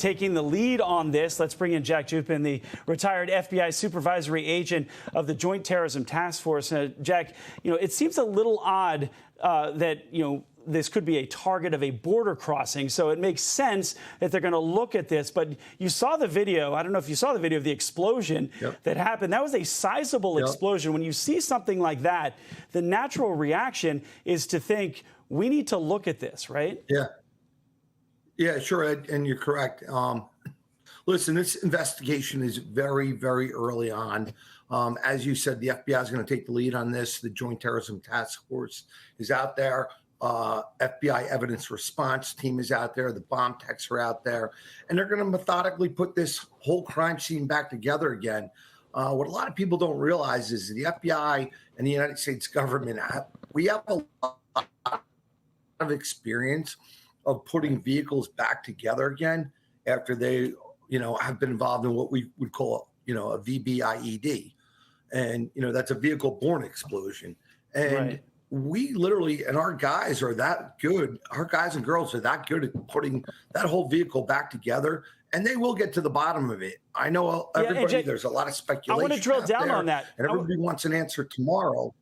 taking the lead on this. Let's bring in Jack Jupin, the retired FBI supervisory agent of the Joint Terrorism Task Force. Jack, it seems a little odd that, this could be a target of a border crossing. So it makes sense that they're going to look at this. But you saw the video. I don't know if you saw the video of the explosion that happened. That was a sizable explosion. When you see something like that, the natural reaction is to think, we need to look at this, right? Yeah, sure, Ed, and you're correct. Listen, this investigation is very, very early on. As you said, the FBI is going to take the lead on this. The Joint Terrorism Task Force is out there. FBI evidence response team is out there. The bomb techs are out there. And they're going to methodically put this whole crime scene back together again. What a lot of people don't realize is the FBI and the United States government, we have a lot of experience of putting vehicles back together again after they, have been involved in what we would call, a VBIED. And, that's a vehicle-borne explosion. And we literally, and our guys are that good, our guys and girls are that good at putting that whole vehicle back together, and they will get to the bottom of it. I know everybody, Jake, there's a lot of speculation. I want to drill down on that. And everybody wants an answer tomorrow.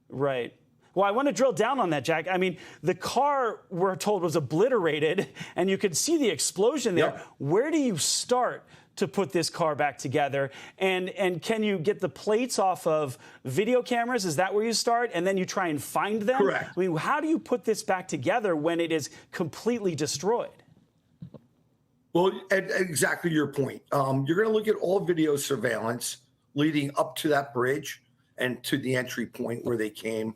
Right. Well, I want to drill down on that, Jack. I mean, the car, we're told, was obliterated, and you could see the explosion there. Where do you start to put this car back together? And can you get the plates off of video cameras? Is that where you start? And then you try and find them? Correct. I mean, how do you put this back together when it is completely destroyed? Well, exactly your point. You're going to look at all video surveillance leading up to that bridge and to the entry point where they came,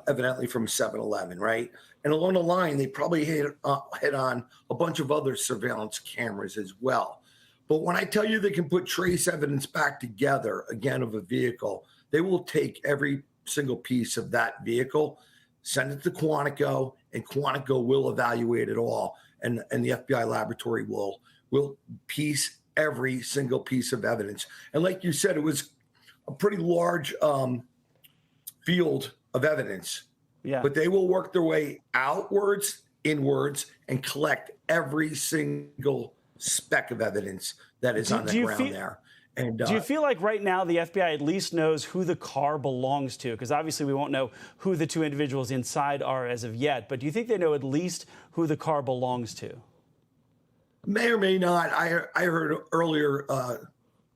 evidently from 7-Eleven, right? And along the line, they probably hit on a bunch of other surveillance cameras as well. But when I tell you they can put trace evidence back together, again, of a vehicle, they will take every single piece of that vehicle, send it to Quantico, and Quantico will evaluate it all. And the FBI laboratory will piece every single piece of evidence. And like you said, it was a pretty large field of evidence. But they will work their way outwards, inwards, and collect every single speck of evidence that is on the ground there. And do you feel like right now the FBI at least knows who the car belongs to? Because obviously we won't know who the two individuals inside are as of yet. But do you think they know at least who the car belongs to? May or may not. I heard earlier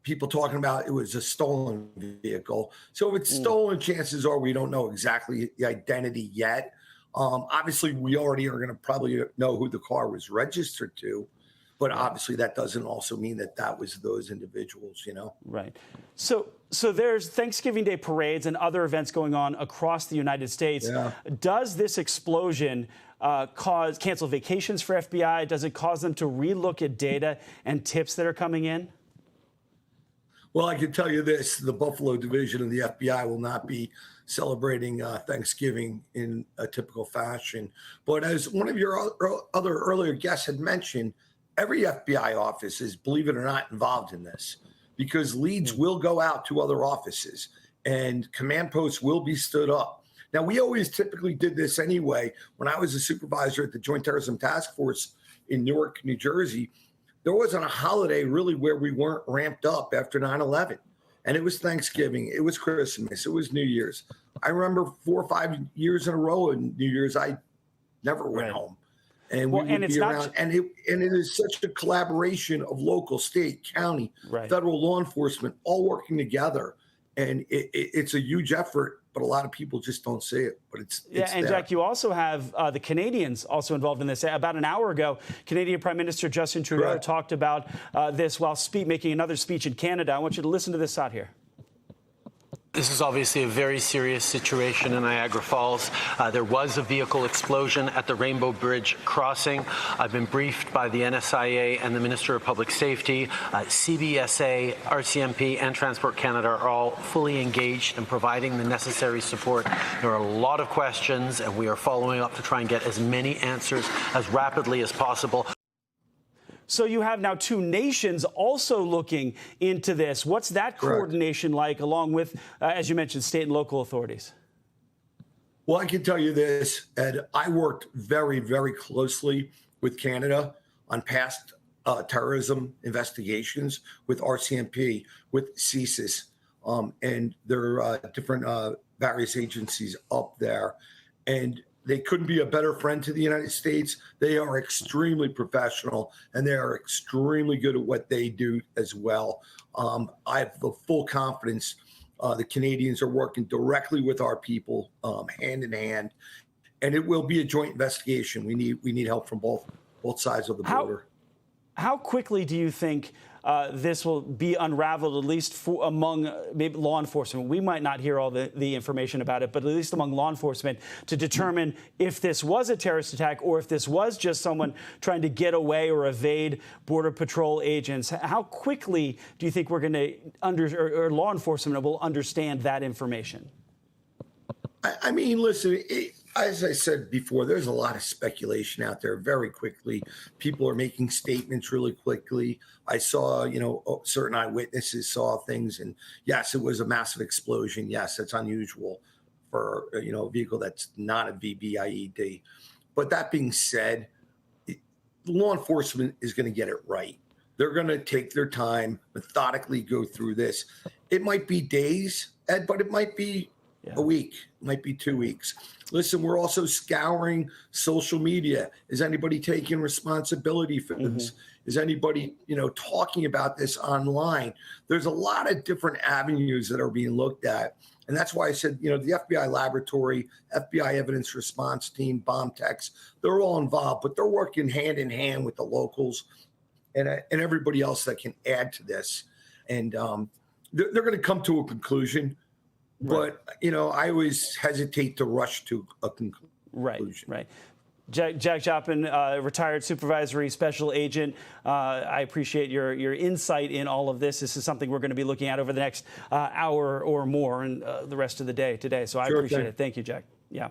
people talking about it was a stolen vehicle. So if it's stolen, chances are we don't know exactly the identity yet. Obviously, we already are going to probably know who the car was registered to. But obviously, that doesn't also mean that that was those individuals, Right. So there's Thanksgiving Day parades and other events going on across the United States. Does this explosion cancel vacations for FBI? Does it cause them to relook at data and tips that are coming in? Well, I can tell you this, the Buffalo division of the FBI will not be celebrating Thanksgiving in a typical fashion. But as one of your other earlier guests had mentioned, every FBI office is, believe it or not, involved in this because leads will go out to other offices and command posts will be stood up. Now, we always typically did this anyway. When I was a supervisor at the Joint Terrorism Task Force in Newark, New Jersey, there wasn't a holiday really where we weren't ramped up after 9/11. And it was Thanksgiving, it was Christmas, it was New Year's. I remember 4 or 5 years in a row in New Year's, I never went home. And we would be around, and it is such a collaboration of local, state, county, federal law enforcement, all working together. And it's a huge effort, but a lot of people just don't see it. But it's and there. Jack, you also have the Canadians also involved in this. About an hour ago, Canadian Prime Minister Justin Trudeau talked about this while making another speech in Canada. I want you to listen to this out here. This is obviously a very serious situation in Niagara Falls. There was a vehicle explosion at the Rainbow Bridge crossing. I've been briefed by the NSIA and the Minister of Public Safety. CBSA, RCMP, and Transport Canada are all fully engaged in providing the necessary support. There are a lot of questions, and we are following up to try and get as many answers as rapidly as possible. So you have now two nations also looking into this. What's that coordination like, along with, as you mentioned, state and local authorities? Well, I can tell you this, Ed. I worked very, very closely with Canada on past terrorism investigations with RCMP, with CSIS, and there are different various agencies up there. And they couldn't be a better friend to the United States. They are extremely professional, and they are extremely good at what they do as well. I have the full confidence the Canadians are working directly with our people, hand in hand, and it will be a joint investigation. We need help from both sides of the border. How quickly do you think this will be unraveled, at least among maybe law enforcement? We might not hear all the information about it, but at least among law enforcement, to determine if this was a terrorist attack or if this was just someone trying to get away or evade Border Patrol agents. How quickly do you think we're going to or law enforcement will understand that information? I mean, listen, as I said before, there's a lot of speculation out there very quickly. People are making statements really quickly. I saw, certain eyewitnesses saw things, and yes, it was a massive explosion. Yes, that's unusual for, a vehicle that's not a VBIED. But that being said, law enforcement is going to get it right. They're going to take their time, methodically go through this. It might be days, Ed, but it might be a week, might be 2 weeks. Listen, we're also scouring social media. Is anybody taking responsibility for this? Is anybody, talking about this online? There's a lot of different avenues that are being looked at. And that's why I said, the FBI laboratory, FBI evidence response team, bomb techs, they're all involved, but they're working hand in hand with the locals and everybody else that can add to this. And they're going to come to a conclusion. But, I always hesitate to rush to a conclusion. Right. Jack Jupin, retired supervisory special agent. I appreciate your insight in all of this. This is something we're going to be looking at over the next hour or more and the rest of the day today. So I appreciate it. Thank you, Jack. Yeah.